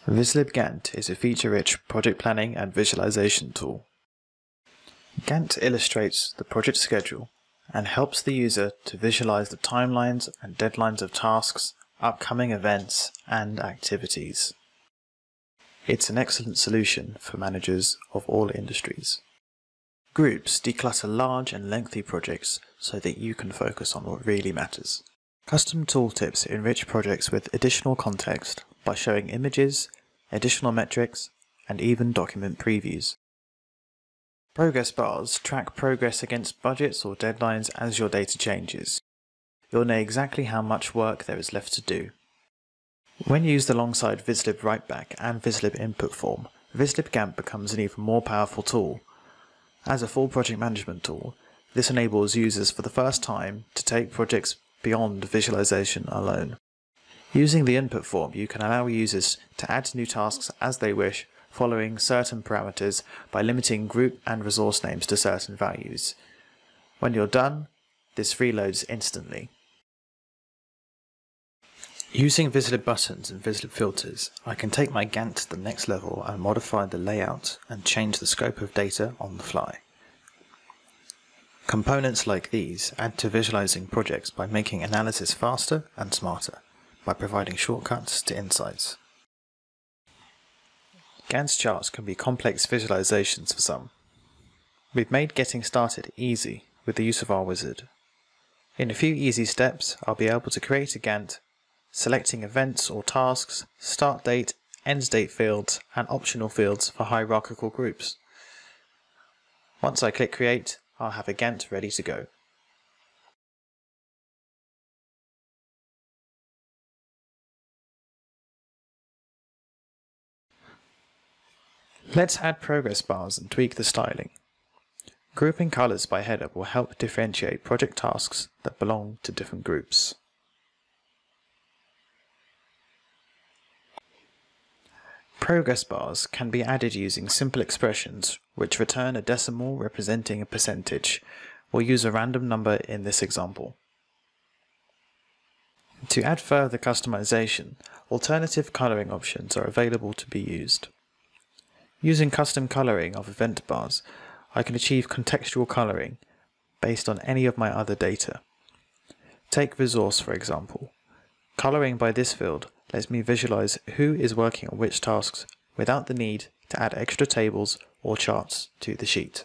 Vizlib Gantt is a feature-rich project planning and visualization tool. Gantt illustrates the project schedule and helps the user to visualize the timelines and deadlines of tasks, upcoming events, and activities. It's an excellent solution for managers of all industries. Groups declutter large and lengthy projects so that you can focus on what really matters. Custom tooltips enrich projects with additional context by showing images, additional metrics, and even document previews. Progress bars track progress against budgets or deadlines as your data changes. You'll know exactly how much work there is left to do. When used alongside Vizlib Writeback and Vizlib Input Form, Vizlib Gantt becomes an even more powerful tool. As a full project management tool, this enables users for the first time to take projects beyond visualization alone. Using the input form, you can allow users to add new tasks as they wish, following certain parameters by limiting group and resource names to certain values. When you're done, this reloads instantly. Using Vizlib buttons and Vizlib filters, I can take my Gantt to the next level and modify the layout and change the scope of data on the fly. Components like these add to visualizing projects by making analysis faster and smarter, by providing shortcuts to insights. Gantt charts can be complex visualizations for some. We've made getting started easy with the use of our wizard. In a few easy steps, I'll be able to create a Gantt, selecting events or tasks, start date, end date fields, and optional fields for hierarchical groups. Once I click Create, I'll have a Gantt ready to go. Let's add progress bars and tweak the styling. Grouping colors by header will help differentiate project tasks that belong to different groups. Progress bars can be added using simple expressions which return a decimal representing a percentage. We'll use a random number in this example. To add further customization, alternative coloring options are available to be used. Using custom coloring of event bars, I can achieve contextual coloring based on any of my other data. Take resource for example. Coloring by this field lets me visualize who is working on which tasks without the need to add extra tables or charts to the sheet.